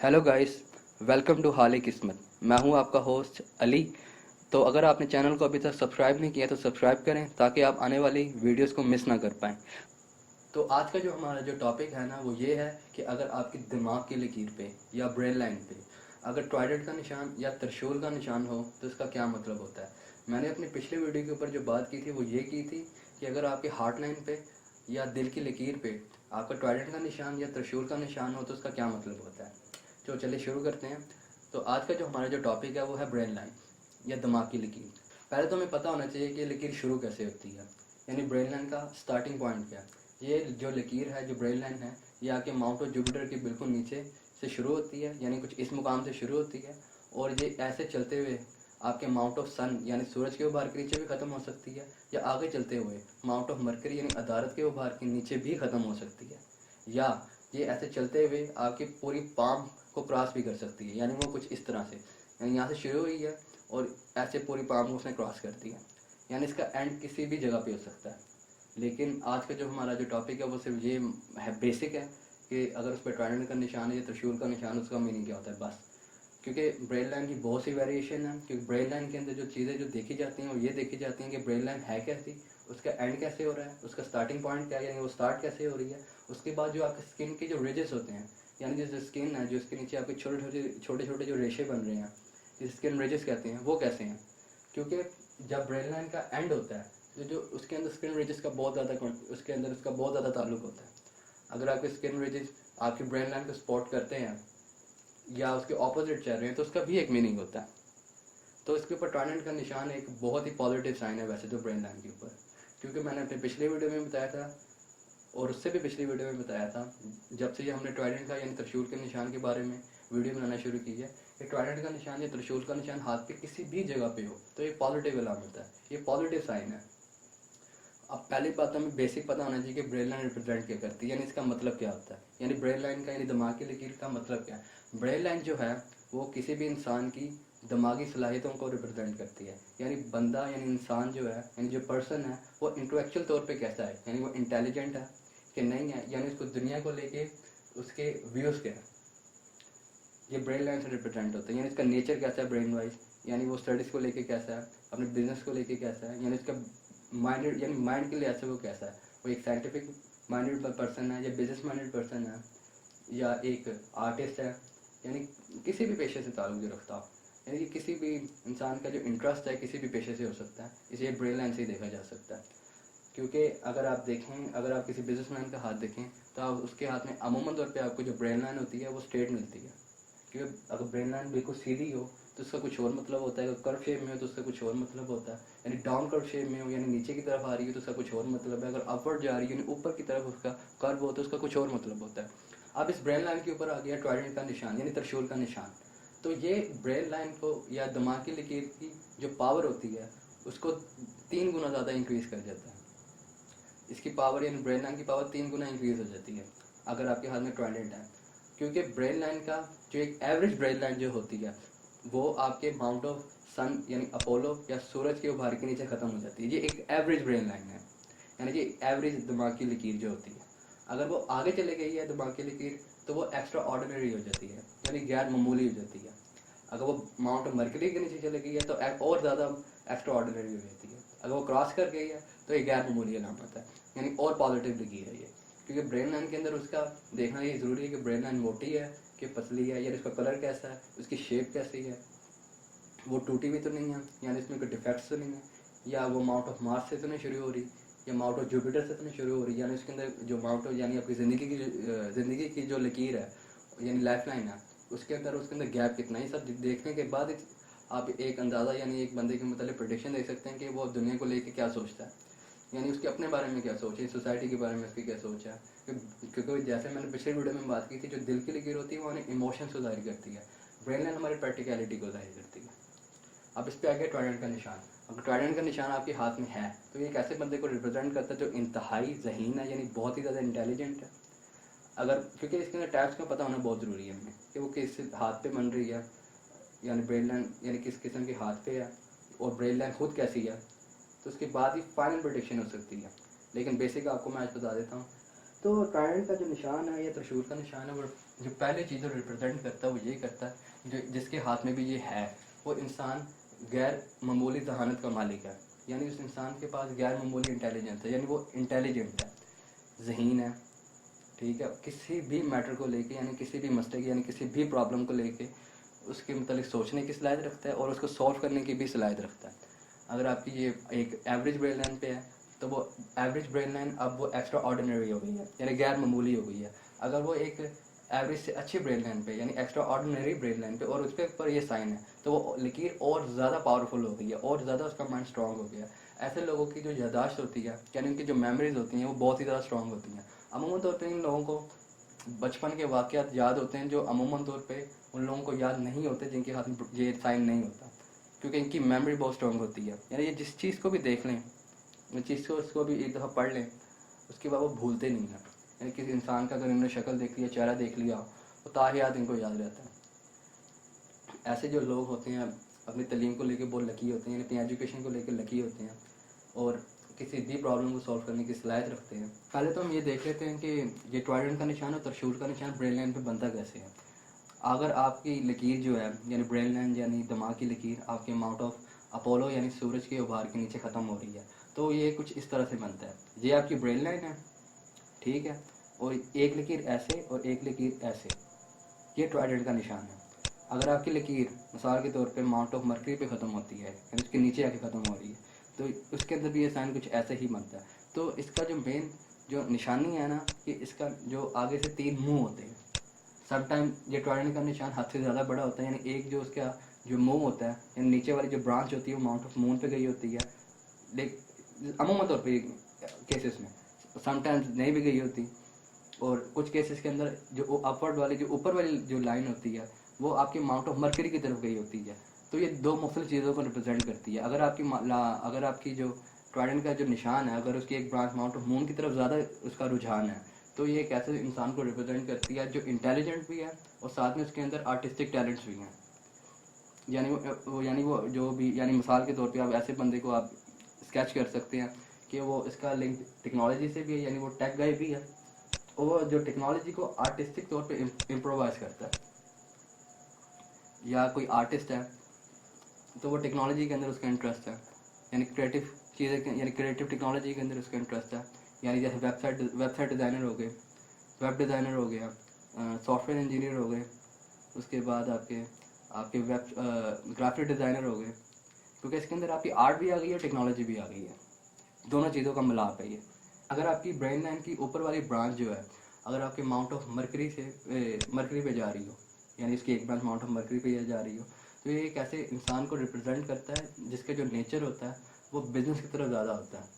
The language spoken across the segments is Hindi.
हेलो गाइस, वेलकम टू हाल किस्मत। मैं हूं आपका होस्ट अली। तो अगर आपने चैनल को अभी तक सब्सक्राइब नहीं किया तो सब्सक्राइब करें ताकि आप आने वाली वीडियोस को मिस ना कर पाएँ। तो आज का जो हमारा जो टॉपिक है ना वो ये है कि अगर आपकी दिमाग की लकीर पे या ब्रेन लाइन पे अगर टॉयलेट का निशान या त्रिशूल का निशान हो तो इसका क्या मतलब होता है। मैंने अपनी पिछले वीडियो के ऊपर जो बात की थी वो ये की थी कि अगर आपके हार्ट लाइन पे या दिल की लकीर पे आपका टॉयलेट का निशान या त्रिशूल का निशान हो तो उसका क्या मतलब होता है। तो चलिए शुरू करते हैं। तो आज का जो हमारा जो टॉपिक है वो है ब्रेन लाइन या दिमाग की लकीर। पहले तो हमें पता होना चाहिए कि लकीर शुरू कैसे होती है, यानी ब्रेन लाइन का स्टार्टिंग पॉइंट क्या है। ये जो लकीर है, जो ब्रेन लाइन है, ये आके माउंट ऑफ जुपिटर के बिल्कुल नीचे से शुरू होती है, यानी कुछ इस मुकाम से शुरू होती है और ये ऐसे चलते हुए आपके माउंट ऑफ सन यानी सूरज के उभार के नीचे भी ख़त्म हो सकती है, या आगे चलते हुए माउंट ऑफ मरकरी यानी अदारत के उभार के नीचे भी ख़त्म हो सकती है, या ये ऐसे चलते हुए आपकी पूरी पाम को क्रॉस भी कर सकती है। यानी वो कुछ इस तरह से, यानी यहाँ से शुरू हुई है और ऐसे पूरी पाम को उसने क्रॉस कर दिया, यानी इसका एंड किसी भी जगह पे हो सकता है। लेकिन आज का जो हमारा जो टॉपिक है वो सिर्फ ये है, बेसिक है कि अगर उस पर ट्रायंगल का निशान है या त्रिशूल का निशान, उसका मीनिंग क्या होता है बस। क्योंकि ब्रेन लाइन की बहुत सी वेरिएशन है, क्योंकि ब्रेन लाइन के अंदर जो चीज़ें जो देखी जाती हैं वो ये देखी जाती हैं कि ब्रेन लाइन है कैसी, उसका एंड कैसे हो रहा है, उसका स्टार्टिंग पॉइंट क्या है, यानी वो स्टार्ट कैसे हो रही है। उसके बाद जो आपके स्किन के जो रिजेस होते हैं, यानी जो स्किन है, जो इसके नीचे आपके छोटे छोटे जो रेशे बन रहे हैं, जिस स्किन रिजेस कहते हैं, वो कैसे हैं। क्योंकि जब ब्रेन लाइन का एंड होता है तो जो उसके अंदर स्किन रिजेस का बहुत ज़्यादा, उसके अंदर उसका बहुत ज़्यादा ताल्लुक होता है। अगर आपके स्किन रिजेस आपकी ब्रेन लाइन को सपोर्ट करते हैं या उसके ऑपोजिट चल रहे हैं तो उसका भी एक मीनिंग होता है। तो इसके ऊपर ट्रायडेंट का निशान एक बहुत ही पॉजिटिव साइन है वैसे तो ब्रेन लाइन के ऊपर, क्योंकि मैंने अपने पिछले वीडियो में बताया था और उससे भी पिछली वीडियो में बताया था, जब से ये हमने ट्रायडेंट का यानी त्रिशूल के निशान के बारे में वीडियो बनाना शुरू की है, कि ट्रायडेंट का निशान या त्रिशूल का निशान हाथ पे किसी भी जगह पे हो तो ये पॉजिटिव अलामत है, ये पॉजिटिव साइन है। अब पहली बात हमें बेसिक पता होना चाहिए कि ब्रेन लाइन रिप्रेजेंट क्या करती है, यानी इसका मतलब क्या होता है, यानी ब्रेन लाइन का यानी दिमाग की लकीर का मतलब क्या है। ब्रेन लाइन जो है वो किसी भी इंसान की दिमागी सलाहियतों को रिप्रेजेंट करती है, यानी बंदा यानी इंसान जो है, यानी जो पर्सन है वो इंटेलेक्चुअल तौर पे कैसा है, यानी वो इंटेलिजेंट है कि नहीं है, यानी उसको दुनिया को लेके उसके व्यूज़ क्या है, ये ब्रेन लाइन से रिप्रेजेंट होता है। यानी इसका नेचर कैसा है ब्रेन वाइज, यानी वो स्टडीज़ को लेके कैसा है, अपने बिजनेस को लेके कैसा है, यानी उसका माइंडेड यानी माइंड के लिए ऐसे वो कैसा है, वो एक साइंटिफिक माइंडेड पर्सन है या बिजनेस माइंडेड पर्सन है या एक आर्टिस्ट है, यानी किसी भी पेशे से ताल्लुक जो रखता हो, यानी कि किसी भी इंसान का जो इंटरेस्ट है किसी भी पेशे से हो सकता है, इसे ब्रेन लाइन से ही देखा जा सकता है। क्योंकि अगर आप देखें, अगर आप किसी बिजनेसमैन का हाथ देखें तो आप उसके हाथ में अमूमन तौर पे आपको जो ब्रेन लाइन होती है वो स्ट्रेट मिलती है। क्योंकि अगर ब्रेन लाइन बिल्कुल सीधी हो तो उसका कुछ और मतलब होता है, अगर कर्व शेप में हो तो उसका कुछ और मतलब होता है, यानी डाउन कर्व शेप में हो यानी नीचे की तरफ आ रही है तो उसका कुछ और मतलब है, अगर अपवर्ड जा रही है यानी ऊपर की तरफ उसका कर्व हो तो उसका कुछ और मतलब होता है। अब इस ब्रेन लाइन के ऊपर आ गया ट्रायडेंट का निशान यानी त्रिशूल का निशान। तो ये ब्रेन लाइन को या दिमाग की लकीर की जो पावर होती है उसको 3 गुना ज़्यादा इंक्रीज़ कर देता है। इसकी पावर यानी ब्रेन लाइन की पावर 3 गुना इंक्रीज हो जाती है अगर आपके हाथ में ट्रायडेंट है। क्योंकि ब्रेन लाइन का जो एक एवरेज ब्रेन लाइन जो होती है वो आपके माउंट ऑफ सन यानी अपोलो या सूरज के उभार के नीचे ख़त्म हो जाती है। ये एक एवरेज ब्रेन लाइन है, यानी कि एवरेज दिमाग की लकीर जो होती है। अगर वो आगे चले गई है दिमाग की लकीर तो वो एक्स्ट्रा ऑर्डिनरी हो जाती है, यानी गैर मामूली हो जाती है। अगर वो माउंट ऑफ मर्करी के नीचे चले गई है तो और ज़्यादा एक्स्ट्रा ऑर्डिनरी हो जाती है। अगर वो क्रॉस कर गई है तो ये गैर मामूली अलामत है, यानी और पॉजिटिव लकीर है ये। क्योंकि ब्रेन लाइन के अंदर उसका देखना ये ज़रूरी है कि ब्रेन लाइन मोटी है कि पतली है, या इसका कलर कैसा है, उसकी शेप कैसी है, वो टूटी भी तो नहीं है, यानी इसमें कोई डिफेक्ट्स तो नहीं है, या वो माउंट ऑफ मार्स से तो नहीं शुरू हो रही या माउंट ऑफ जुपिटर से तो नहीं शुरू हो रही, यानी उसके अंदर जो माउंट ऑफ यानी आपकी ज़िंदगी की जो लकीर है यानी लाइफ लाइन है उसके अंदर गैप कितना है, सब देखने के बाद आप एक अंदाज़ा यानी एक बंदे के मतलब प्रोडिक्शन देख सकते हैं कि वो दुनिया को लेके क्या सोचता है, यानी उसके अपने बारे में क्या सोच है, सोसाइटी के बारे में उसकी क्या सोच है। क्योंकि जैसे मैंने पिछले वीडियो में बात की थी, जो दिल की लकीर होती है वो हमें इमोशंस को जाहिर करती है, ब्रेन लाइन हमारी प्रैक्टिकलिटी को जाहिर करती है। अब इस पे आ गया ट्रायडेंट का निशान। अगर ट्रायडेंट का निशान आपके हाथ में है तो ये एक ऐसे बंदे को रिप्रेजेंट करता है जो इंतहाई ज़हीन है, यानी बहुत ही ज़्यादा इंटेलिजेंट है। अगर क्योंकि इसके अंदर टैप्स का पता होना बहुत ज़रूरी है हमें कि वो किस हाथ पे बन रही है, यानी ब्रेन लाइन यानी किस किस्म के हाथ पे है और ब्रेन लाइन खुद कैसी है, तो उसके बाद ही फाइनल प्रोडिक्शन हो सकती है। लेकिन बेसिक आपको मैं आज बता देता हूँ। तो ट्रायडेंट का जो निशान है या त्रिशूल का निशान है वो जो पहली चीज़ रिप्रेजेंट करता है वो ये करता है, जो जिसके हाथ में भी ये है वो इंसान गैर मामूली जहानत का मालिक है। यानी उस इंसान के पास गैर मामूली इंटेलिजेंस है, यानी वो इंटेलिजेंट है, ज़हीन है, ठीक है। किसी भी मैटर को लेके, यानी किसी भी मसले की, यानी किसी भी प्रॉब्लम को लेके उसके मतलब सोचने की सलाहियत रखता है और उसको सॉल्व करने की भी सलाहियत रखता है। अगर आपकी ये एक एवरेज ब्रेन लाइन पे है तो वो एवरेज ब्रेन लाइन अब वो एक्स्ट्रा ऑर्डिनरी हो गई है, यानी गैर मामूली हो गई है। अगर वो एक एवरेज से अच्छी ब्रेन लाइन पे, यानी एक्स्ट्रा ऑर्डिनरी ब्रेन लाइन पे, और उसके ऊपर ये साइन है, तो वो लकीर और ज़्यादा पावरफुल हो गई है और ज़्यादा उसका माइंड स्ट्रॉन्ग हो गया है। ऐसे लोगों की जो यादाश्त होती है, यानी उनकी जो मेमोरीज होती हैं वो बहुत ही ज़्यादा स्ट्रॉन्ग होती हैं। अमूमन तौर पर इन लोगों को बचपन के वाक़यात याद होते हैं, जो अमूमन तौर पे उन लोगों को याद नहीं होते जिनके हाथ में ये साइन नहीं होता, क्योंकि इनकी मेमोरी बहुत स्ट्रॉन्ग होती है। यानी ये जिस चीज़ को भी देख लें, उस चीज़ को उसको भी एक दफ़ा पढ़ लें, उसके बाद वो भूलते नहीं हैं। यानी किसी इंसान का अगर इन्होंने शक्ल देख लिया, चेहरा देख लिया, तो ताहियात इनको याद रहता है। ऐसे जो लोग होते हैं अपनी तलीम को लेकर बहुत लकी होते हैं, यानी अपनी एजुकेशन को लेकर लकी होते हैं और किसी भी प्रॉब्लम को सॉल्व करने की सलाहियत रखते हैं। पहले तो हम ये देख लेते हैं कि ये ट्राइडेंट का निशान और त्रिशूल का निशान ब्रेन लाइन पे बनता कैसे है। अगर आपकी लकीर जो है, यानी ब्रेन लाइन यानी दिमाग की लकीर आपके माउंट ऑफ अपोलो यानी सूरज के उभार के नीचे ख़त्म हो रही है, तो ये कुछ इस तरह से बनता है। ये आपकी ब्रेन लाइन है, ठीक है, और एक लकीर ऐसे और एक लकीर ऐसे, ये ट्राइडेंट का निशान है। अगर आपकी लकीर मिसाल के तौर पे माउंट ऑफ मर्करी पे ख़त्म होती है, यानी उसके नीचे आके ख़त्म हो रही है, तो उसके अंदर भी ये साइन कुछ ऐसे ही बनता है। तो इसका जो मेन जो निशानी है ना, कि इसका जो आगे से 3 मुंह होते हैं। समटाइम ये ट्राइडेंट का निशान हद से ज़्यादा बड़ा होता है, यानी एक जो उसका जो मुंह होता है, यानी नीचे वाली जो ब्रांच होती है वो माउंट ऑफ मून पे गई होती है, लेकिन अमूमन तौर पे केसेस में समटाइम्स नहीं भी गई होती, और कुछ केसेस के अंदर जो अपवर्ड वाली जो ऊपर वाली जो लाइन होती है वो आपके माउंट ऑफ मर्करी की तरफ गई होती है। तो ये दो मुख्तलिफ चीज़ों को रिप्रेजेंट करती है। अगर आपकी जो ट्राइडेंट का जो निशान है, अगर उसकी एक ब्रांच माउंट ऑफ मून की तरफ ज़्यादा उसका रुझान है, तो ये एक ऐसे इंसान को रिप्रेजेंट करती है जो इंटेलिजेंट भी है और साथ में उसके अंदर आर्टिस्टिक टैलेंट्स भी हैं। यानी वो जो भी, यानी मिसाल के तौर पे आप ऐसे बंदे को आप स्केच कर सकते हैं कि वो इसका लिंक टेक्नोलॉजी से भी है, यानी वो टेक गाय भी है, और वो जो टेक्नोलॉजी को आर्टिस्टिक तौर पे इम्प्रोवाइज करता है। या कोई आर्टिस्ट है तो वो टेक्नोलॉजी के अंदर उसका इंटरेस्ट है, यानी क्रिएटिव चीज़ें यानी क्रिएटिव टेक्नोलॉजी के अंदर उसका इंटरेस्ट है। यानी जैसे वेबसाइट डिज़ाइनर हो गए, वेब डिज़ाइनर हो गया, सॉफ्टवेयर इंजीनियर हो गए, उसके बाद आपके आपके वेब ग्राफिक डिज़ाइनर हो गए, क्योंकि इसके अंदर आपकी आर्ट भी आ गई है, टेक्नोलॉजी भी आ गई है, दोनों चीज़ों का मिलाप है ये। अगर आपकी ब्रेन लाइन की ऊपर वाली ब्रांच जो है, अगर आपके माउंट ऑफ मर्करी से मर्करी पे जा रही हो, यानी इसकी एक ब्रांच माउंट ऑफ मर्करी पे जा रही हो, तो ये एक ऐसे इंसान को रिप्रेजेंट करता है जिसका जो नेचर होता है वो बिज़नेस की तरफ ज़्यादा होता है।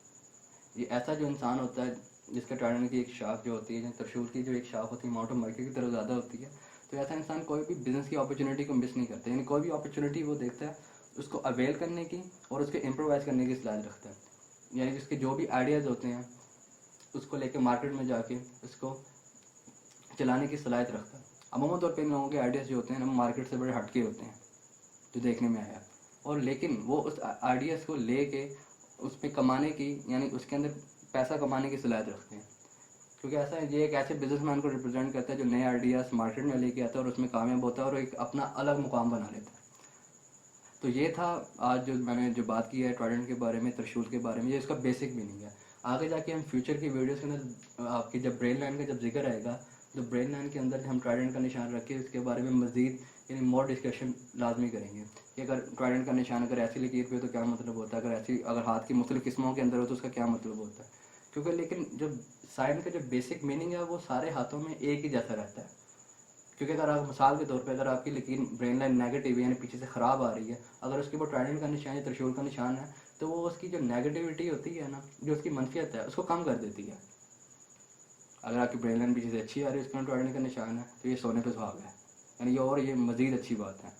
ये ऐसा जो इंसान होता है जिसका ट्राइडेंट की एक शाख जो होती है, त्रिशूल की जो एक शाख होती है माउंट ऑफ मर्करी की तरफ ज़्यादा होती है, तो ऐसा इंसान कोई भी बिज़नेस की अपॉर्चुनिटी को मिस नहीं करता, यानी कोई भी अपॉर्चुनिटी वो देखता है उसको अवेल करने की और उसके इम्प्रोवाइज़ करने की सलाहियत रखता है। यानी जिसके जो भी आइडियाज़ होते हैं उसको लेके मार्केट में जाके उसको चलाने की सलाहियत रखता है। अमूमन तौर पे इन लोगों के आइडियाज़ जो होते हैं ना मार्केट से बड़े हटके होते हैं, जो देखने में आया, और लेकिन वो उस आइडियाज़ को लेके उस पर कमाने की, यानी उसके अंदर पैसा कमाने की सलाहियत रखते हैं। क्योंकि ऐसा है, ये एक ऐसे बिजनेसमैन को रिप्रेजेंट करता है जो नए आइडियाज़ मार्केट में लेके आता है और उसमें कामयाब होता है और एक अपना अलग मुकाम बना लेता है। तो ये था आज जो मैंने जो बात की है ट्राइडेंट के बारे में, त्रिशूल के बारे में, ये इसका बेसिक मीनिंग है। आगे जाके हम फ्यूचर की वीडियोस के अंदर आपकी जब ब्रेन लाइन का जब जिक्र आएगा, तो ब्रेन लाइन के अंदर हम ट्राइडेंट का निशान रख के उसके बारे में मज़ीद यानी मोर डिस्कशन लाजमी करेंगे कि अगर ट्राइडेंट का निशान अगर ऐसी लकीर पे हो तो क्या मतलब होता है, अगर हाथ की मुख्तलिफ किस्मों के अंदर हो तो उसका क्या मतलब होता है। क्योंकि लेकिन जो साइन का जो बेसिक मीनिंग है वो सारे हाथों में एक ही जैसा रहता है। क्योंकि अगर आप मिसाल के तौर पे अगर आपकी लकीर ब्रेन लाइन नेगेटिव यानी पीछे से ख़राब आ रही है, अगर उसके ऊपर ट्राइडेंट का निशान या त्रिशूल का निशान है, तो वो उसकी जो नेगेटिविटी होती है ना, जो उसकी मनफियत है उसको कम कर देती है। अगर आपकी ब्रेन लाइन पीछे से अच्छी आ रही है, उसके ट्राइडेंट का निशान है, तो ये सोने पे सुहागा है, यानी ये और ये मज़ीद अच्छी बात है।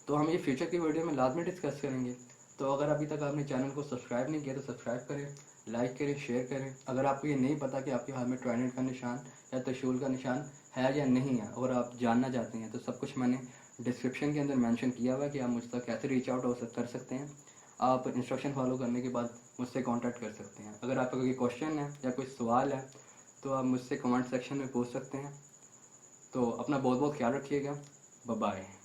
तो हम ये फ्यूचर की वीडियो में लाजमी डिस्कस करेंगे। तो अगर अभी तक आपने चैनल को सब्सक्राइब नहीं किया तो सब्सक्राइब करें, लाइक करें, शेयर करें। अगर आपको ये नहीं पता कि आपके हाथ में ट्राइडेंट का निशान या त्रिशूल का निशान है या नहीं है, और आप जानना चाहते हैं, तो सब कुछ मैंने डिस्क्रिप्शन के अंदर मेंशन किया हुआ है कि आप मुझ तक कैसे रीच आउट कर सकते हैं। आप इंस्ट्रक्शन फॉलो करने के बाद मुझसे कांटेक्ट कर सकते हैं। अगर आपका कोई क्वेश्चन है या कोई सवाल है तो आप मुझसे कमेंट सेक्शन में पूछ सकते हैं। तो अपना बहुत बहुत ख्याल रखिएगा। Bye bye.